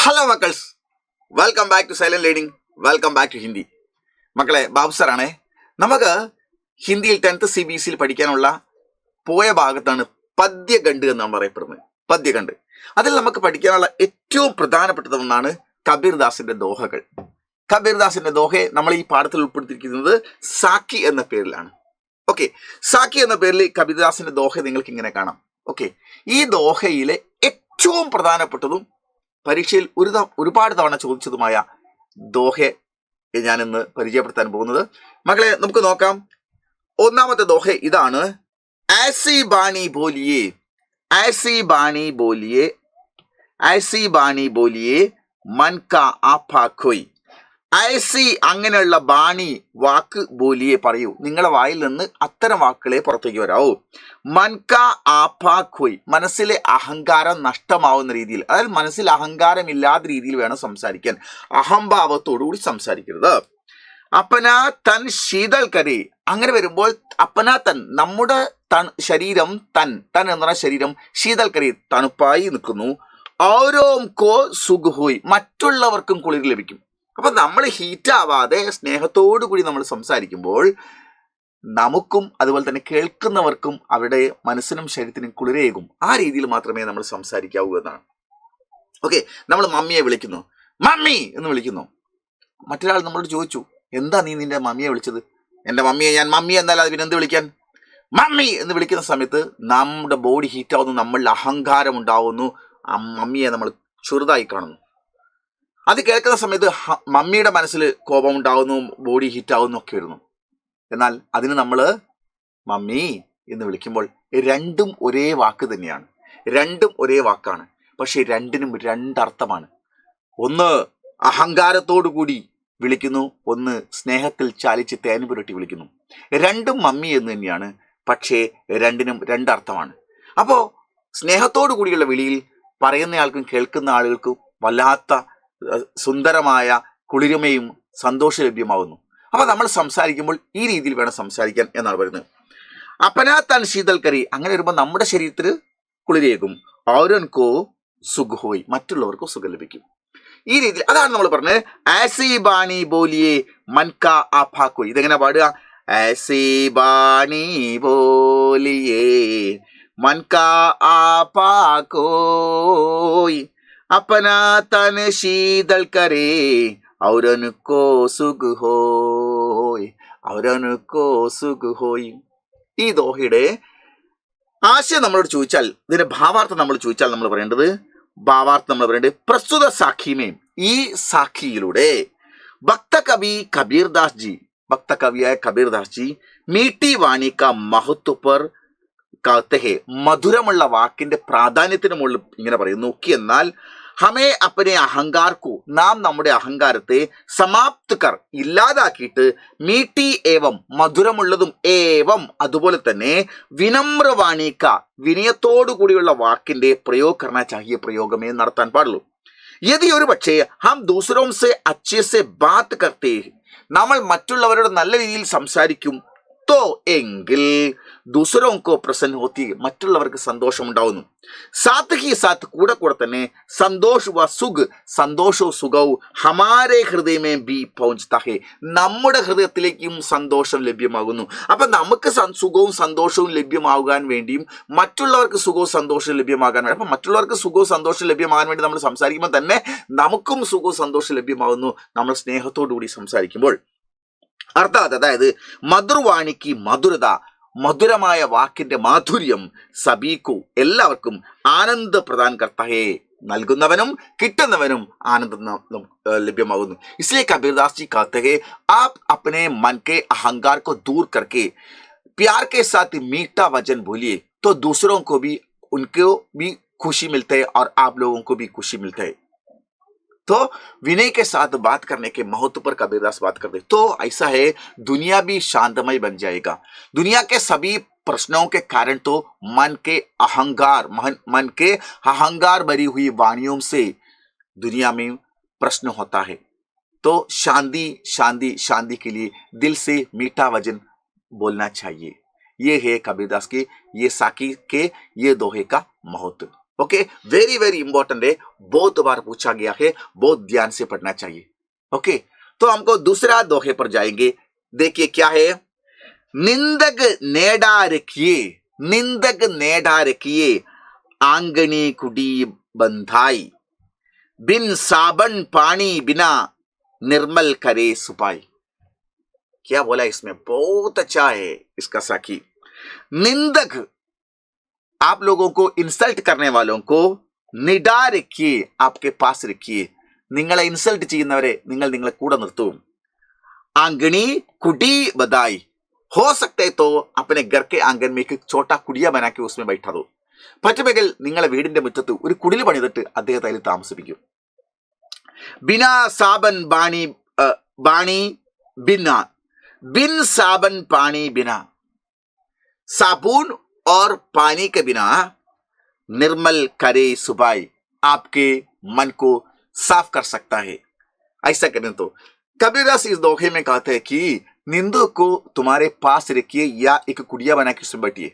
Hello മക്കൾസ്, welcome back to silent learning, welcome back to Hindi. മക്കളെ, ബാബു സാറാണേ. നമുക്ക് ഹിന്ദിയിൽ 10th CBSE പഠിക്കാനുള്ള പോയ ഭാഗത്താണ് പദ്യഖണ്ഡ് എന്നാണ് പറയപ്പെടുന്നത്. പദ്യഖണ്ഡ് അതിൽ നമുക്ക് പഠിക്കാനുള്ള ഏറ്റവും പ്രധാനപ്പെട്ട ഒന്നാണ് കബീർദാസിന്റെ ദോഹകൾ. കബീർദാസിന്റെ ദോഹയെ നമ്മൾ ഈ പാഠത്തിൽ ഉൾപ്പെടുത്തിയിരിക്കുന്നത് സാക്കി എന്ന പേരിലാണ്. ഓക്കെ, സാക്കി എന്ന പേരിൽ കബീർദാസിന്റെ ദോഹ നിങ്ങൾക്ക് ഇങ്ങനെ കാണാം. ഓക്കെ, ഈ ദോഹയിലെ ഏറ്റവും പ്രധാനപ്പെട്ടതും പരീക്ഷയിൽ ഒരുപാട് തവണ ചോദിച്ചതുമായ ദോഹയെ ഞാനിന്ന് പരിചയപ്പെടുത്താൻ പോകുന്നത്. മക്കളെ, നമുക്ക് നോക്കാം. ഒന്നാമത്തെ ദോഹ ഇതാണ്. ऐसी बाणी बोलिए, ऐसी बाणी बोलिए, ऐसी बाणी बोलिए, मन का आपा खोई. ഐസി അങ്ങനെയുള്ള ബാണി വാക്ക് ബോലിയെ പറയൂ. നിങ്ങളുടെ വായിൽ നിന്ന് അത്തരം വാക്കുകളെ പുറത്തേക്ക് വരാവൂ. മൻക ആപാ ഖോയ്, മനസ്സിലെ അഹങ്കാരം നഷ്ടമാവുന്ന രീതിയിൽ, അതായത് മനസ്സിൽ അഹങ്കാരം ഇല്ലാത്ത രീതിയിൽ വേണം സംസാരിക്കാൻ. അഹംഭാവത്തോടുകൂടി സംസാരിക്കരുത്. അപ്പന തൻ ശീതൾ കരി, അങ്ങനെ വരുമ്പോൾ അപ്പന തൻ, നമ്മുടെ ശരീരം, തൻ എന്ന് പറഞ്ഞ ശരീരം, ശീതൾ കരി തണുപ്പായി നിൽക്കുന്നു. ഓരോം കോ സുഖ് ഹോയ്, മറ്റുള്ളവർക്കും കുളിർ ലഭിക്കും. അപ്പൊ നമ്മൾ ഹീറ്റാവാതെ സ്നേഹത്തോടു കൂടി നമ്മൾ സംസാരിക്കുമ്പോൾ നമുക്കും അതുപോലെ തന്നെ കേൾക്കുന്നവർക്കും അവരുടെ മനസ്സിനും ശരീരത്തിനും കുളിരേകും. ആ രീതിയിൽ മാത്രമേ നമ്മൾ സംസാരിക്കാവൂ എന്നാണ്. ഓക്കെ, നമ്മൾ മമ്മിയെ വിളിക്കുന്നു, മമ്മി എന്ന് വിളിക്കുന്നു. മറ്റൊരാൾ നമ്മളോട് ചോദിച്ചു, എന്താ നീ നിന്റെ മമ്മിയെ വിളിച്ചത്? എൻ്റെ മമ്മിയെ ഞാൻ മമ്മി എന്നല്ല, പിന്നെ എന്ത് വിളിക്കാൻ? മമ്മി എന്ന് വിളിക്കുന്ന സമയത്ത് നമ്മുടെ ബോഡി ഹീറ്റാവുന്നു, നമ്മളിൽ അഹങ്കാരം ഉണ്ടാവുന്നു, ആ മമ്മിയെ നമ്മൾ ചെറുതായി കാണുന്നു. അത് കേൾക്കുന്ന സമയത്ത് മമ്മിയുടെ മനസ്സിൽ കോപം ഉണ്ടാകുന്നു, ബോഡി ഹീറ്റ് ആവുന്നു ഒക്കെ വരുന്നു. എന്നാൽ അതിന് നമ്മൾ മമ്മി എന്ന് വിളിക്കുമ്പോൾ രണ്ടും ഒരേ വാക്ക് തന്നെയാണ്, രണ്ടും ഒരേ വാക്കാണ്. പക്ഷെ രണ്ടിനും രണ്ടർത്ഥമാണ്. ഒന്ന് അഹങ്കാരത്തോടു കൂടി വിളിക്കുന്നു, ഒന്ന് സ്നേഹത്തിൽ ചാലിച്ച് തേൻ പുരട്ടി വിളിക്കുന്നു. രണ്ടും മമ്മി എന്ന് തന്നെയാണ്, പക്ഷേ രണ്ടിനും രണ്ടർത്ഥമാണ്. അപ്പോൾ സ്നേഹത്തോടു കൂടിയുള്ള വിളിയിൽ പറയുന്നയാൾക്കും കേൾക്കുന്ന ആളുകൾക്കും വല്ലാത്ത സുന്ദരമായ കുളിരുമയും സന്തോഷം ലഭ്യമാവുന്നു. അപ്പൊ നമ്മൾ സംസാരിക്കുമ്പോൾ ഈ രീതിയിൽ വേണം സംസാരിക്കാൻ എന്നാണ് പറയുന്നത്. അപ്പനാ തൻ ശീതൾ കരി, അങ്ങനെ വരുമ്പോൾ നമ്മുടെ ശരീരത്തിന് കുളിരേകും. ഓരോൻകോ സുഖ് ഹോയ്, മറ്റുള്ളവർക്കും സുഖം ലഭിക്കും. ഈ രീതിയിൽ അതാണ് നമ്മൾ പറഞ്ഞത്. ആസി ബാണി ബോലിയെ മൻക ആഫാ കോയ്. ഇതെങ്ങനെ പാടുക? ആസി ബാണി ബോലിയേ മൻക ആഫാ കോയ്, अपना तन शीतल करे और उनको सुख होय, और उनको सुख होय. ഈ ദോഹയുടെ ആശയം നമ്മളോട് ചോദിച്ചാൽ, ഇതിന്റെ ഭാവാർത്ഥം നമ്മൾ ചോദിച്ചാൽ നമ്മൾ പറയേണ്ടത്, പ്രസ്തുത സാഖിമേ, ഈ സാഖിയിലൂടെ ഭക്ത കവിയായ കബീർദാസ് ജി മീട്ടി വാണി കാ മഹത്വ പർ कहते हैं, മധുരമുള്ള വാക്കിന്റെ പ്രാധാന്യത്തിന് മുകളിൽ ഇങ്ങനെ പറയുന്നു. എന്നാൽ ഹമേ അപ്പനെ അഹങ്കാർക്കു, നാം നമ്മുടെ അഹങ്കാരത്തെ സമാപ്ത് കർ, ഇല്ലാതാക്കിയിട്ട്, മീട്ടി ഏവം, മധുരമുള്ളതും, ഏവം അതുപോലെ തന്നെ, വിനമ്രവാണിക്ക, വിനയത്തോടു കൂടിയുള്ള വാക്കിന്റെ പ്രയോഗ ചാഹിയ, പ്രയോഗമേ നടത്താൻ പാടുള്ളൂ. യദി ഒരു പക്ഷേ ഹം ദൂസരോം സെ അച്ഛേ സെ ബാത് കർത്തേ, നമ്മൾ മറ്റുള്ളവരോട് നല്ല രീതിയിൽ സംസാരിക്കും, തോ എങ്കിൽ ദൂസരോങ്കോ പ്രസന്ന ഹോത്തി, മറ്റുള്ളവർക്ക് സന്തോഷം ഉണ്ടാവുന്നു. സാത്ത് ഹി സാത്ത്, കൂടെ തന്നെ, സന്തോഷ് വ സുഖ്, സന്തോഷവും സുഖവും ഹമാരെ ഹൃദയമേ ബി പൗഞ്ച് ഹേ, നമ്മുടെ ഹൃദയത്തിലേക്കും സന്തോഷം ലഭ്യമാകുന്നു. അപ്പൊ നമുക്ക് സുഖവും സന്തോഷവും ലഭ്യമാകാൻ വേണ്ടിയും മറ്റുള്ളവർക്ക് സുഖവും സന്തോഷവും ലഭ്യമാകാൻ വേണ്ടി, അപ്പൊ മറ്റുള്ളവർക്ക് സുഖവും സന്തോഷം ലഭ്യമാകാൻ വേണ്ടി നമ്മൾ സംസാരിക്കുമ്പോൾ തന്നെ നമുക്കും സുഖവും സന്തോഷം ലഭ്യമാകുന്നു, നമ്മൾ സ്നേഹത്തോടു കൂടി സംസാരിക്കുമ്പോൾ. അർത്ഥാത്, അതായത് മധുർവാണിക്ക് മധുരത, മധുരമായ വാക്കിന്റെ മാധുര്യം, സബീക്കു എല്ലാവർക്കും, ആനന്ദ പ്രദാൻ കർത്തഹേ, നൽകുന്നവനും കിട്ടുന്നവനും ആനന്ദം ലഭ്യമാകുന്നു. इसलिए कबीरदास जी कहते हैं, आप अपने मन के अहंकार को दूर करके प्यार के साथ मीठा वचन बोलिए, तो दूसरों को भी, उनको भी खुशी मिलती है और आप लोगों को भी खुशी मिलता है. तो विनय के साथ बात करने के महत्व पर कबीरदास बात करते, तो ऐसा है दुनिया भी शांतमय बन जाएगा. दुनिया के सभी प्रश्नों के कारण तो मन के अहंकार भरी हुई वाणियों से दुनिया में प्रश्न होता है. तो शांति शांति शांति के लिए दिल से मीठा वचन बोलना चाहिए. ये है कबीरदास के, ये साकी के, ये दोहे का महत्व. ओके, वेरी वेरी इंपॉर्टेंट है, बहुत बार पूछा गया है, बहुत ध्यान से पढ़ना चाहिए। ओके, तो हमको दूसरा दोहे पर जाएंगे। देखिए क्या है, निंदक नेडा रखिए, निंदक नेडा रखिए, आंगनी कुड़ी बंधाई, बिन साबन पानी बिना निर्मल करे सुपाई। क्या बोला इसमें, बहुत अच्छा है इसका साखी। निंदक, आप लोगों को इंसल्ट करने वालों को निടാ रखिए, आपके पास रखिए। നിങ്ങളെ ഇൻസൾട്ട് ചെയ്യുന്നവരെ നിങ്ങൾ നിങ്ങളെ കൂടെ നിർത്തും। आंगनी कुटी बधाई, हो सकते तो अपने घर के आंगन में एक छोटा कुड़िया बना के उसमें बैठा दो। പറ്റുമെങ്കിൽ നിങ്ങളെ വീടിന്റെ മുറ്റത്ത് ഒരു കുടിൽ പണിതിട്ട് അദ്ദേഹത്തെ അതിൽ താമസിപ്പിക്കും। बिना साबन बाणी बाणी बिना, बिन साबन पानी बिना, साबुन और पानी के बिना निर्मल करे सुबाई, आपके मन को साफ कर सकता है। ऐसा करें तो कबीरदास इस दोहे में कहते हैं कि निंदक को तुम्हारे पास रखिए या एक कुड़िया बना के उसमें बैठिए।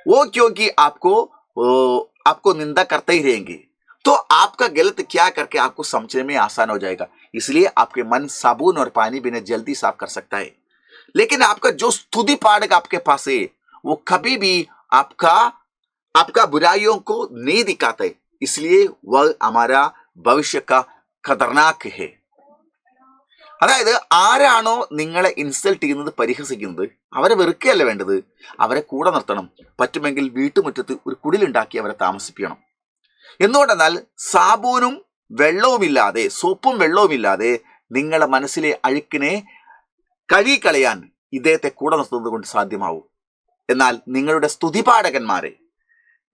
वो क्योंकि आपको निंदा करते ही रहेंगे, तो आपका गलत क्या करके आपको समझने में आसान हो जाएगा। इसलिए आपके मन साबुन और पानी बिना जल्दी साफ कर सकता है। लेकिन आपका जो स्तुति पाठक आपके पास है, वो कभी भी आपका बुराइयों को नहीं दिखाता है, इसलिए वह हमारा भविष्य का खतरनाक है। അതായത് ആരാണോ നിങ്ങളെ ഇൻസൾട്ട് ചെയ്യുന്നത്, പരിഹസിക്കുന്നത്, അവരെ വെറുക്കുകയല്ല വേണ്ടത്, അവരെ കൂടെ നിർത്തണം. പറ്റുമെങ്കിൽ വീട്ടുമുറ്റത്ത് ഒരു കുടിലുണ്ടാക്കി അവരെ താമസിപ്പിക്കണം. എന്തുകൊണ്ടെന്നാൽ സാബൂനും വെള്ളവുമില്ലാതെ, സോപ്പും വെള്ളവുമില്ലാതെ നിങ്ങളുടെ മനസ്സിലെ അഴുക്കിനെ കഴുകിക്കളയാൻ ഇദ്ദേഹത്തെ കൂടെ നിർത്തുന്നത് കൊണ്ട് സാധ്യമാവും. എന്നാൽ നിങ്ങളുടെ സ്തുതിപാഠകന്മാരെ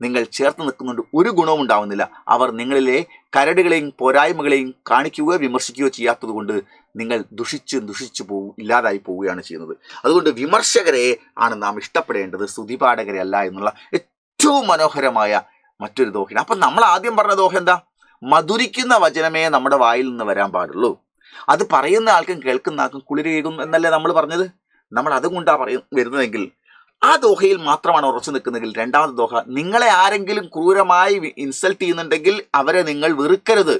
നിങ്ങൾ ചേർത്ത് നിൽക്കുന്നുണ്ട്, ഒരു ഗുണവും ഉണ്ടാവുന്നില്ല. അവർ നിങ്ങളിലെ കരടുകളെയും പോരായ്മകളെയും കാണിക്കുകയോ വിമർശിക്കുകയോ ചെയ്യാത്തത് കൊണ്ട് നിങ്ങൾ ദുഷിച്ചു പോകും, ഇല്ലാതായി പോവുകയാണ് ചെയ്യുന്നത്. അതുകൊണ്ട് വിമർശകരെ ആണ് നാം ഇഷ്ടപ്പെടേണ്ടത്, സ്തുതിപാഠകരെ അല്ല എന്നുള്ള ഏറ്റവും മനോഹരമായ മറ്റൊരു ദോഹയാണ്. അപ്പം നമ്മൾ ആദ്യം പറഞ്ഞ ദോഹ എന്താ, മധുരിക്കുന്ന വചനമേ നമ്മുടെ വായിൽ നിന്ന് വരാൻ പാടുള്ളൂ. അത് പറയുന്ന ആൾക്കും കേൾക്കുന്ന ആൾക്കും കുളിരേകും എന്നല്ലേ നമ്മൾ പറഞ്ഞത്. നമ്മൾ അതുകൊണ്ടാണ് വരുന്നതെങ്കിൽ ആ ദോഹയിൽ മാത്രമാണ് ഉറച്ചു നിൽക്കുന്നതെങ്കിൽ, രണ്ടാമത്തെ ദോഹ, നിങ്ങളെ ആരെങ്കിലും ക്രൂരമായി ഇൻസൾട്ട് ചെയ്യുന്നുണ്ടെങ്കിൽ അവരെ നിങ്ങൾ വെറുക്കരുത്.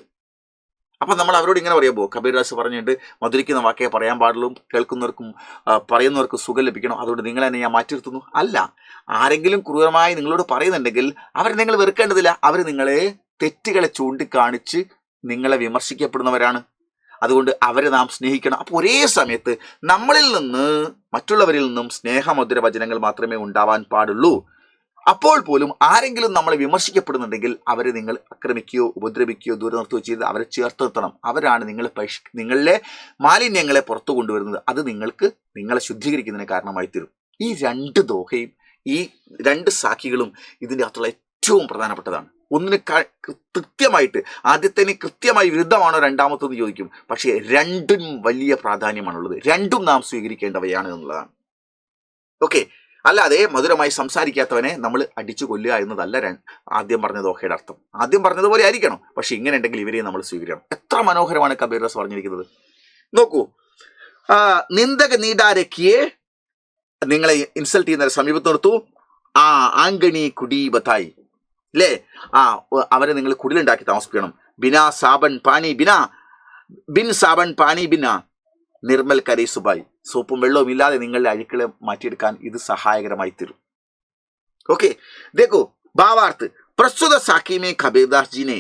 അപ്പം നമ്മൾ അവരോട് ഇങ്ങനെ പറയുമ്പോൾ, കബീർദാസ് പറഞ്ഞിട്ട് മധുരിക്കുന്ന വാക്കേ പറയാൻ പാടുള്ളൂ, കേൾക്കുന്നവർക്കും പറയുന്നവർക്കും സുഖം ലഭിക്കണം, അതുകൊണ്ട് നിങ്ങളെ ഞാൻ മാറ്റി നിർത്തുന്നു. അല്ല, ആരെങ്കിലും ക്രൂരമായി നിങ്ങളോട് പറയുന്നുണ്ടെങ്കിൽ അവരെ നിങ്ങൾ വെറുക്കേണ്ടതില്ല. അവർ നിങ്ങളെ തെറ്റുകളെ ചൂണ്ടിക്കാണിച്ച് നിങ്ങളെ വിമർശിക്കപ്പെടുന്നവരാണ്. അതുകൊണ്ട് അവരെ നാം സ്നേഹിക്കണം. അപ്പോൾ ഒരേ സമയത്ത് നമ്മളിൽ നിന്ന് മറ്റുള്ളവരിൽ നിന്നും സ്നേഹമധുര വചനങ്ങൾ മാത്രമേ ഉണ്ടാവാൻ പാടുള്ളൂ. അപ്പോൾ പോലും ആരെങ്കിലും നമ്മളെ വിമർശിക്കപ്പെടുന്നുണ്ടെങ്കിൽ അവരെ നിങ്ങൾ ആക്രമിക്കുകയോ ഉപദ്രവിക്കുകയോ ദൂരെ നിർത്തുകയോ ചെയ്ത് അവരെ ചേർത്ത് നിർത്തണം. അവരാണ് നിങ്ങളിലെ മാലിന്യങ്ങളെ പുറത്തു കൊണ്ടുവരുന്നത്. അത് നിങ്ങളെ ശുദ്ധീകരിക്കുന്നതിന് കാരണമായി തീരും. ഈ രണ്ട് ദോഹയും ഈ രണ്ട് സാഖികളും ഇതിൻ്റെ അകത്തുള്ള ഏറ്റവും പ്രധാനപ്പെട്ടതാണ്. ഒന്നിന് കൃത്യമായിട്ട്, ആദ്യത്തേന് കൃത്യമായി വിരുദ്ധമാണോ രണ്ടാമത്തെന്ന് ചോദിക്കും, പക്ഷേ രണ്ടും വലിയ പ്രാധാന്യമാണുള്ളത്. രണ്ടും നാം സ്വീകരിക്കേണ്ടവയാണ് എന്നുള്ളതാണ്. ഓക്കെ, അല്ലാതെ മധുരമായി സംസാരിക്കാത്തവനെ നമ്മൾ അടിച്ചു കൊല്ലുക എന്നതല്ല ആദ്യം പറഞ്ഞ ദോഹയുടെ അർത്ഥം. ആദ്യം പറഞ്ഞതുപോലെ ആയിരിക്കണം, പക്ഷെ ഇങ്ങനെ ഉണ്ടെങ്കിൽ ഇവരെ നമ്മൾ സ്വീകരിക്കണം. എത്ര മനോഹരമാണ് കബീർദാസ് പറഞ്ഞിരിക്കുന്നത്. നോക്കൂ, നിന്ദക നീടാരക്കിയെ, നിങ്ങളെ ഇൻസൾട്ട് ചെയ്യുന്നവരെ സമീപത്ത് നിർത്തൂ. ആംഗണി കുടി ബത്തായി, അല്ലേ, അവരെ നിങ്ങൾ കുടിലുണ്ടാക്കി താമസിപ്പിക്കണം. ബിനാ സാബൻ പാനി ബിനാ, ബിൻ സാബൻ പാനി ബിനാ നിർമ്മൽ കരൈ സുബായി, സോപ്പും വെള്ളവും ഇല്ലാതെ നിങ്ങളുടെ അഴുക്കളെ മാറ്റിയെടുക്കാൻ ഇത് സഹായകരമായി തീരും. ഓക്കെ, देखो ഭാവാർത്ഥ്, പ്രസ്തുത സാഖി മേ കബീർദാസ് ജി ने,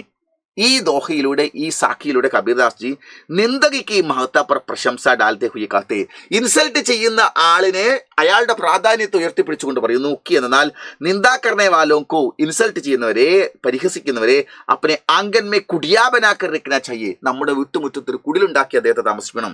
ഈ ദോഹയിലൂടെ, ഈ സാഖിയിലൂടെ കബീർദാസ് ജി നിന്ദകയ്ക്ക് മഹത്വ पर പ്രശംസ डालते हुए कहते, ഇൻസൾട്ട് ചെയ്യുന്ന ആളിനെ അയാളുടെ പ്രാധാന്യത്തെ ഉയർത്തിപ്പിടിച്ചുകൊണ്ട് പറയുന്നു. എന്നാൽ നിന്ദാകരണേ വാലോങ്കോ, ഇൻസൾട്ട് ചെയ്യുന്നവരെ, പരിഹസിക്കുന്നവരെ അപ്പനെ ആംഗൻ മേ കുടിയാ ബനാക്കർ രഖ്നാ ചാഹിയേ, നമ്മുടെ വീട്ടുമുറ്റത്ത് ഒരു കുടിലുണ്ടാക്കി അദ്ദേഹത്തെ താമസിക്കണം.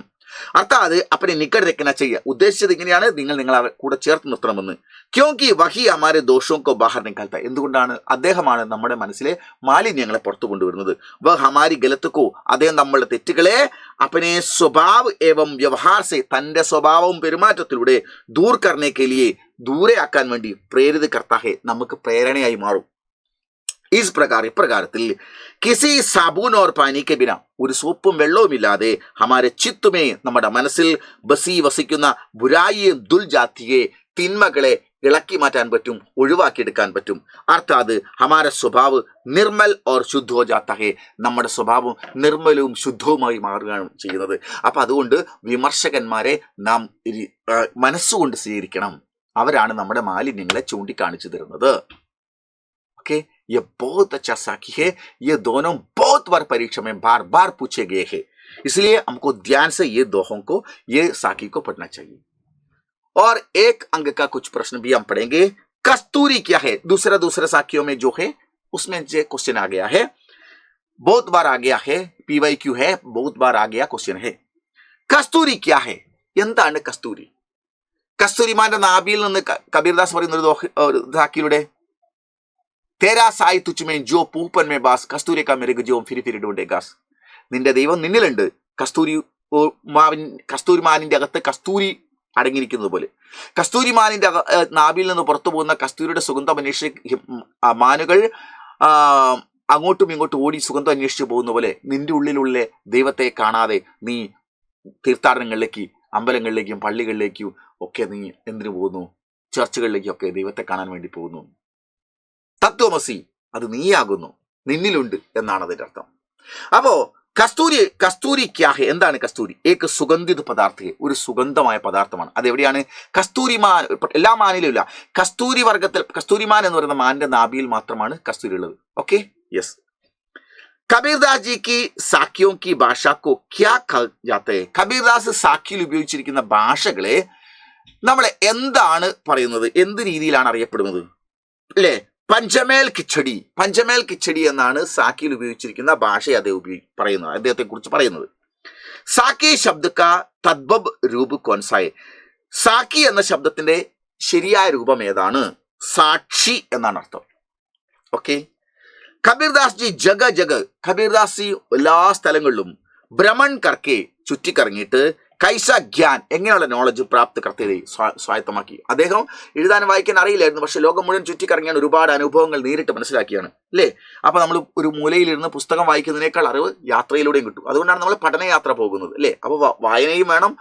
അർത്ഥാത് അപ്പനെ നിക്കട് രഖ്നാ ചാഹിയേ, ഉദ്ദേശിച്ചത് ഇങ്ങനെയാണ്, നിങ്ങൾ കൂടെ ചേർത്ത് നിർത്തണമെന്ന്. ക്യോങ്കി വഹി ഹമാരെ ദോഷോങ്കോ ബാഹർ നിക്കാൽത്ത, എന്തുകൊണ്ടാണ്, അദ്ദേഹമാണ് നമ്മുടെ മനസ്സിലെ മാലിന്യങ്ങളെ പുറത്തു കൊണ്ടുവരുന്നത്. വഹ് ഹമാരി ഗലത്തുക്കോ, അദ്ദേഹം നമ്മളുടെ തെറ്റുകളെ അപ്പനെ സ്വഭാവ് ഏവം വ്യവഹാർ സെ, തന്റെ സ്വഭാവവും പെരുമാറ്റത്തിലൂടെ ദൂർ കർണേ കെ ലിയെ, ദൂരെയാക്കാൻ വേണ്ടി പ്രേരിത കർത്താ ഹെ, നമുക്ക് പ്രേരണയായി മാറും. ഇസ് പ്രകാരം, ഇപ്രകാരത്തിൽ കിസി സാബൂൻ ഓർ പാനി കെ ബിന, ഒരു സോപ്പും വെള്ളവും ഇല്ലാതെ ഹമാരെ ചിത്തുമേ, നമ്മുടെ മനസ്സിൽ ബസി വസിക്കുന്ന ബുരായിയെ ദുൽജാത്തിയെ, തിന്മകളെ ഇളക്കി മാറ്റാൻ പറ്റും, ഒഴിവാക്കിയെടുക്കാൻ പറ്റും. അർത്ഥാത് ഹമാര സ്വഭാവ് നിർമ്മൽ ഓർ ശുദ്ധോ ജാത്ത ഹേ, നമ്മുടെ സ്വഭാവം നിർമ്മലവും ശുദ്ധവുമായി മാറുകയാണ് ചെയ്യുന്നത്. അപ്പൊ അതുകൊണ്ട് വിമർശകന്മാരെ നാം മനസ്സുകൊണ്ട് സ്വീകരിക്കണം. അവരാണ് നമ്മുടെ മാലിന്യങ്ങളെ ചൂണ്ടിക്കാണിച്ചു തരുന്നത്. ओके, ये बहुत अच्छा साखी है. ये दोनों बहुत बार परीक्षा में बार बार पूछे गए हैं, इसलिए हमको ध्यान से ये दोहों को, ये साखी को पढ़ना चाहिए. और एक अंक का कुछ प्रश्न भी हम पढ़ेंगे. कस्तूरी क्या है? दूसरा साखियों में जो है उसमें जो क्वेश्चन आ गया है, बहुत बार आ गया है, PYQ है, बहुत बार आ गया क्वेश्चन है. കസ്തൂരി ക്യാ ഹെ? എന്താണ് കസ്തൂരി? കസ്തൂരിമാന്റെ നാഭിയിൽ നിന്ന് കബീർദാസ് പറയുന്ന ഒരു സാക്കിലൂടെ തേരാ സായി തുച്ഛമേ ജോ പൂപ്പൻ മേ ബാസ് കസ്തൂരി കാ മെരെ ഗജോ ഫിരി ഫിരി ഡോണ്ടേ ഗാസ്. നിന്റെ ദൈവം നിന്നിലുണ്ട്. കസ്തൂരിമാനിന്റെ അകത്ത് കസ്തൂരി അടങ്ങിയിരിക്കുന്നത് പോലെ, കസ്തൂരിമാനിന്റെ നാഭിയിൽ നിന്ന് പുറത്തു പോകുന്ന കസ്തൂരിയുടെ സുഗന്ധം അന്വേഷിച്ച് മാനുകൾ അങ്ങോട്ടും ഇങ്ങോട്ടും ഓടി സുഗന്ധം അന്വേഷിച്ച് പോകുന്ന പോലെ നിന്റെ ഉള്ളിലുള്ള ദൈവത്തെ കാണാതെ നീ തീർത്ഥാടനങ്ങളിലേക്ക്, അമ്പലങ്ങളിലേക്കും പള്ളികളിലേക്കും ഒക്കെ നീ എന്തിനു പോകുന്നു? ചർച്ചുകളിലേക്കും ഒക്കെ ദൈവത്തെ കാണാൻ വേണ്ടി പോകുന്നു. തത്വമസി, അത് നീയാകുന്നു, നിന്നിലുണ്ട് എന്നാണ് അതിന്റെ അർത്ഥം. അപ്പോ കസ്തൂരി ക്യാ ഹെ? എന്താണ് കസ്തൂരി? ഏക സുഗന്ധിത പദാർത്ഥ, ഒരു സുഗന്ധമായ പദാർത്ഥമാണ്. അതെവിടെയാണ്? കസ്തൂരിമാൻ എല്ലാ മാനിലും ഇല്ല. കസ്തൂരി വർഗത്തിൽ കസ്തൂരിമാൻ എന്ന് പറയുന്ന മാനിന്റെ നാഭിയിൽ മാത്രമാണ് കസ്തൂരി ഉള്ളത്. Okay, yes. കബീർദാസ് ജി की സാഖ്യോं की ഭാഷ को क्या कहा जाता है? കബീർദാസ് സാഖിയിൽ ഉപയോഗിച്ചിരിക്കുന്ന ഭാഷകളെ നമ്മളെ എന്താണ് പറയുന്നത്? എന്ത് രീതിയിലാണ് അറിയപ്പെടുന്നത്? അല്ലേ? പഞ്ചമേൽ കിച്ചടി എന്നാണ് സാക്കിയിൽ ഉപയോഗിച്ചിരിക്കുന്ന ഭാഷ പറയുന്നത്, അദ്ദേഹത്തെ കുറിച്ച് പറയുന്നത്. സാക്കി ശബ്ദ കാ തദ്ഭവ് രൂപ് കോൻസായ? സാക്കി എന്ന ശബ്ദത്തിന്റെ ശരിയായ രൂപം ഏതാണ്? സാക്ഷി എന്നാണ് അർത്ഥം. ഓക്കെ. കബീർദാസ് ജി ജഗ കബീർദാസ് ജി എല്ലാ സ്ഥലങ്ങളിലും ഭ്രമൺ കർക്കെ ചുറ്റിക്കറങ്ങിയിട്ട് കൈസ ജ്ഞാൻ എങ്ങനെയുള്ള നോളജ് പ്രാപ്ത് കർത്തയെ സ്വായത്തമാക്കി. അദ്ദേഹം എഴുതാനും വായിക്കാൻ അറിയില്ലായിരുന്നു, പക്ഷെ ലോകം മുഴുവൻ ചുറ്റിക്കറങ്ങിയാണ്, ഒരുപാട് അനുഭവങ്ങൾ നേരിട്ട് മനസ്സിലാക്കിയാണ്. അല്ലേ? അപ്പൊ നമ്മൾ ഒരു മൂലയിലിരുന്ന് പുസ്തകം വായിക്കുന്നതിനേക്കാൾ അറിവ് യാത്രയിലൂടെയും കിട്ടും. അതുകൊണ്ടാണ് നമ്മൾ പഠനയാത്ര പോകുന്നത്. അല്ലേ? അപ്പൊ വായനയും വേണം,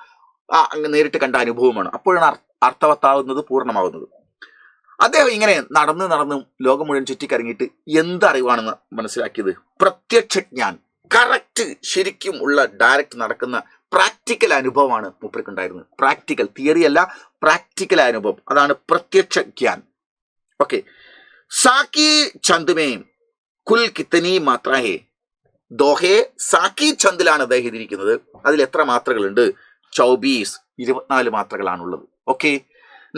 നേരിട്ട് കണ്ട അനുഭവം വേണം. അപ്പോഴാണ് അർത്ഥവത്താവുന്നത്, പൂർണ്ണമാവുന്നത്. അദ്ദേഹം ഇങ്ങനെ നടന്ന് ലോകം മുഴുവൻ ചുറ്റിക്കറങ്ങിയിട്ട് എന്തറിവാണെന്ന് മനസ്സിലാക്കിയത്? പ്രത്യക്ഷ ജ്ഞാൻ, കറക്റ്റ് ശരിക്കും ഉള്ള ഡയറക്റ്റ് നടക്കുന്ന പ്രാക്ടിക്കൽ അനുഭവമാണ് മൂപ്പർക്കുണ്ടായിരുന്നത്. പ്രാക്ടിക്കൽ തിയറി അല്ല, പ്രാക്ടിക്കൽ അനുഭവം, അതാണ് പ്രത്യക്ഷ ജ്ഞാൻ. ഓക്കെ. സാക്കി ഛന്ദ്മേ കുൽ കിത്തനി മാത്ര ഹേ? ദോഹെ സാക്കി ഛന്ദിലാണ് അദ്ദേഹം എഴുതിയിരിക്കുന്നത്. അതിൽ എത്ര മാത്രകളുണ്ട്? 24 മാത്രകളാണുള്ളത്. ഓക്കെ.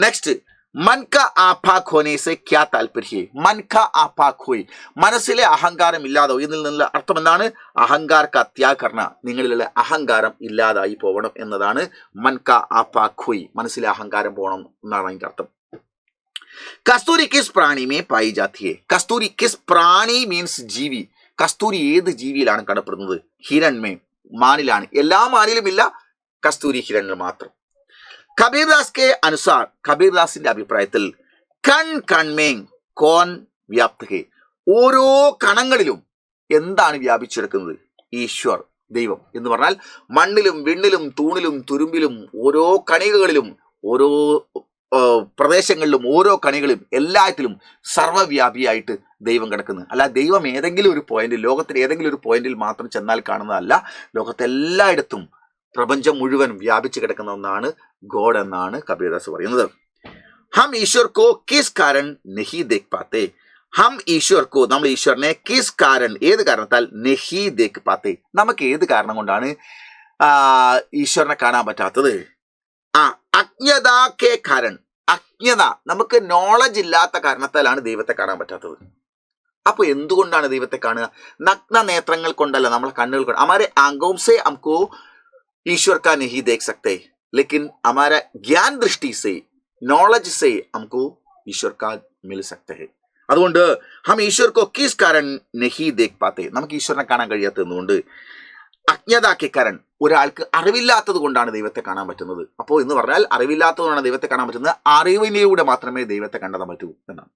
നെക്സ്റ്റ്, मन का आपाक होने से क्या तात्पर्य? मन का आपाक हुई, മനസ്സിലെ അഹങ്കാരം ഇല്ലാതോ ഇതിൽ നിന്നുള്ള അർത്ഥം എന്താണ്? അഹങ്കാർ കാ ത്യാഗ് കർണ, നിങ്ങളിലുള്ള അഹങ്കാരം ഇല്ലാതായി പോകണം എന്നതാണ് മൻ കാ ആപാക് ഹുയി, മനസ്സിലെ അഹങ്കാരം പോകണം എന്നാണ് അതിന്റെ അർത്ഥം. കസ്തൂരി കിസ് പ്രാണി മേ പായി ജാത്തി ഹെ? കസ്തൂരി കിസ് പ്രാണി മീൻസ് ജീവി. കസ്തൂരി ഏത് ജീവിയിലാണ് കാണപ്പെടുന്നത്? ഹിരൺമേ, മാനിലാണ്. എല്ലാ മാനിലും ഇല്ല, കസ്തൂരി ഹിരണിൽ മാത്രം. കബീർദാസ് കെ അനുസാർ, കബീർദാസിന്റെ അഭിപ്രായത്തിൽ കൺമേങ് കോൻ വ്യാപ്ത ഹെ? ഓരോ കണങ്ങളിലും എന്താണ് വ്യാപിച്ചെടുക്കുന്നത്? ഈശ്വർ, ദൈവം എന്ന് പറഞ്ഞാൽ മണ്ണിലും വിണ്ണിലും തൂണിലും തുരുമ്പിലും ഓരോ കണികകളിലും ഓരോ പ്രദേശങ്ങളിലും ഓരോ കണികളിലും എല്ലാത്തിലും സർവ്വവ്യാപിയായിട്ട് ദൈവം കിടക്കുന്നത്. അല്ല, ദൈവം ഏതെങ്കിലും ഒരു പോയിന്റിൽ, ലോകത്തിൽ ഏതെങ്കിലും ഒരു പോയിന്റിൽ മാത്രം ചെന്നാൽ കാണുന്നതല്ല, ലോകത്തെല്ലായിടത്തും പ്രപഞ്ചം മുഴുവൻ വ്യാപിച്ചു കിടക്കുന്ന ഒന്നാണ് ഗോഡ് എന്നാണ് കബീർദാസ് പറയുന്നത്. ഹം ഈശ്വർ കോ കിസ് കാരൺ നഹി ദേഖ് പാത്തെ? ഹം ഈശ്വർ കോ, നമ്മൾ ഈശ്വരനെ കിസ് കാരൺ, ഏത് കാരണത്താൽ, നഹി ദേഖ് പാത്തെ, നമുക്ക് ഏത് കാരണം കൊണ്ടാണ് ഈശ്വരനെ കാണാൻ പറ്റാത്തത്? അജ്ഞത കെ കാരൺ, അജ്ഞത, നമുക്ക് നോളജ് ഇല്ലാത്ത കാരണത്താലാണ് ദൈവത്തെ കാണാൻ പറ്റാത്തത്. അപ്പൊ എന്തുകൊണ്ടാണ് ദൈവത്തെ കാണുക? നഗ്ന നേത്രങ്ങൾ കൊണ്ടല്ല, നമ്മളെ കണ്ണുകൾ കൊണ്ട്. हमारे आंखों से हमको ईश्वर का नहीं देख सकते, लेकिन हमारा ज्ञान दृष्टि से, नॉलेज से हमको ईश्वर का मिल सकते हैं. അതുകൊണ്ട് ഹം ഈശ്വർ കോ കിസ് കാരൺ നഹി ദേഖ് പാത്തെ, നമുക്ക് ഈശ്വരനെ കാണാൻ കഴിയാത്തതുകൊണ്ട്. അജ്ഞതാക്കെ കാരൺ, ഒരാൾക്ക് അറിവില്ലാത്തത് കൊണ്ടാണ് ദൈവത്തെ കാണാൻ പറ്റുന്നത്. അപ്പോൾ എന്ന് പറഞ്ഞാൽ അറിവില്ലാത്തതുകൊണ്ടാണ് ദൈവത്തെ കാണാൻ പറ്റുന്നത്, അറിവിലൂടെ മാത്രമേ ദൈവത്തെ കണ്ടെത്താൻ പറ്റൂ എന്നാണ്.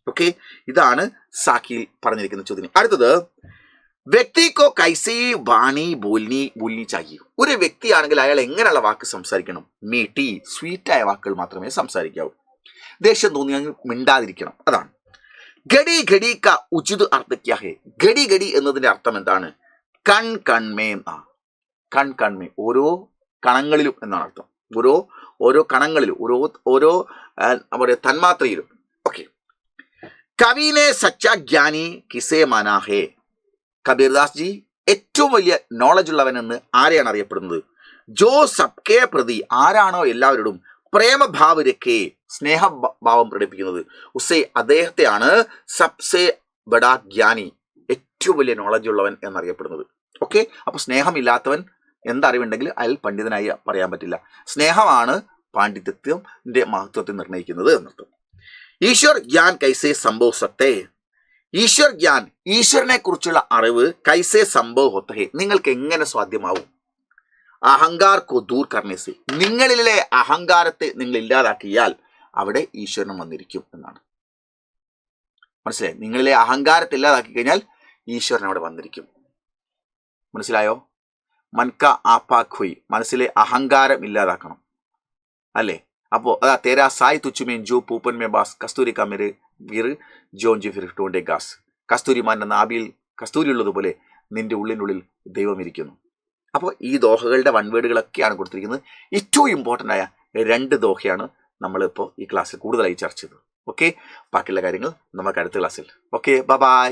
ഓക്കെ, ഇതാണ് സാക്കിയിൽ പറഞ്ഞിരിക്കുന്ന ചോദ്യം. അടുത്തത്, വ്യക്തിക്കോ കൈസി വാണി ബോൽനി ചാഹി? ഒരു വ്യക്തിയാണെങ്കിൽ അയാൾ എങ്ങനെയുള്ള വാക്ക് സംസാരിക്കണം? മീട്ടി, സ്വീറ്റായ വാക്കുകൾ മാത്രമേ സംസാരിക്കാവൂ. ദേഷ്യം തോന്നിയെങ്കിൽ മിണ്ടാതിരിക്കണം. അതാണ് ഗഡി ഗഡി ക ഉചിത് അർത്ഥക്യാഹേ. ഗഡി ഗഡി എന്നതിന്റെ അർത്ഥം എന്താണ്? കൺ കൺമേ എന്നാണ്. കൺ കൺമേ, ഓരോ കണങ്ങളിലും എന്നാണ് അർത്ഥം. ഓരോ കണങ്ങളിലും, ഓരോ തന്മാത്രയിലും. ഓക്കെ. കവിനെ സച്ച ജ്ഞാനി കിസേ മനാഹേ. കബീർദാസ് ജി ഏറ്റവും വലിയ നോളജ് ഉള്ളവൻ എന്ന് ആരെയാണ് അറിയപ്പെടുന്നത്? ജോ സബ്കെ പ്രതി, ആരാണോ എല്ലാവരോടും പ്രേമഭാവ് രഖേ, സ്നേഹഭാവം പ്രകടിപ്പിക്കുന്നത്, ഉസേ അദ്ദേഹത്തെയാണ് സബ്സെ ബഡാ ജ്ഞാനി, ഏറ്റവും വലിയ നോളജ് ഉള്ളവൻ എന്നറിയപ്പെടുന്നത്. ഓക്കെ. അപ്പൊ സ്നേഹമില്ലാത്തവൻ എന്തറിവുണ്ടെങ്കിൽ അയാൾ പണ്ഡിതനായി പറയാൻ പറ്റില്ല. സ്നേഹമാണ് പാണ്ഡിത്യത്തിന്റെ മഹത്വത്തെ നിർണ്ണയിക്കുന്നത് എന്നർത്ഥം. ഈശ്വർ ജ്ഞാൻ കൈസേ സംഭവ് സക്തേ. ഈശ്വർ ജ്ഞാൻ, ഈശ്വരനെ കുറിച്ചുള്ള അറിവ് കൈസേ സംഭവ് ഹോത്തഹേ, നിങ്ങൾക്ക് എങ്ങനെ സാധ്യമാവും? അഹങ്കാർ കോ ദൂർ കർണേസേ, നിങ്ങളിലെ അഹങ്കാരത്തെ നിങ്ങൾ ഇല്ലാതാക്കിയാൽ അവിടെ ഈശ്വരൻ വന്നിരിക്കും എന്നാണ്. മനസ്സിലായി? നിങ്ങളിലെ അഹങ്കാരത്തെ ഇല്ലാതാക്കി കഴിഞ്ഞാൽ ഈശ്വരൻ അവിടെ വന്നിരിക്കും. മനസ്സിലായോ? മൻക ആപ്പാഖുയി, മനസ്സിലെ അഹങ്കാരം ഇല്ലാതാക്കണം അല്ലേ? അപ്പോ അതാ തേരാ സായ് തുച്ചുമേൻ ജോ പൂപ്പൻ മേ ബാസ് കസ്തൂരി കാമേരെ വീർ ജോൺജി ഫിർ ടോണ്ടെ ഗാസ്. കസ്തൂരിമാന്റെ നാഭിയിൽ കസ്തൂരി ഉള്ളതുപോലെ നിന്റെ ഉള്ളിനുള്ളിൽ ദൈവം ഇരിക്കുന്നു. അപ്പോൾ ഈ ദോഹകളുടെ വൺവേഡുകളൊക്കെയാണ് കൊടുത്തിരിക്കുന്നത്. ഏറ്റവും ഇമ്പോർട്ടൻ്റ് ആയ 2 ദോഹയാണ് നമ്മളിപ്പോൾ ഈ ക്ലാസ്സിൽ കൂടുതലായി ചർച്ച ചെയ്തത്. ഓക്കെ. ബാക്കിയുള്ള കാര്യങ്ങൾ നമുക്ക് അടുത്ത ക്ലാസ്സിൽ. Okay, by.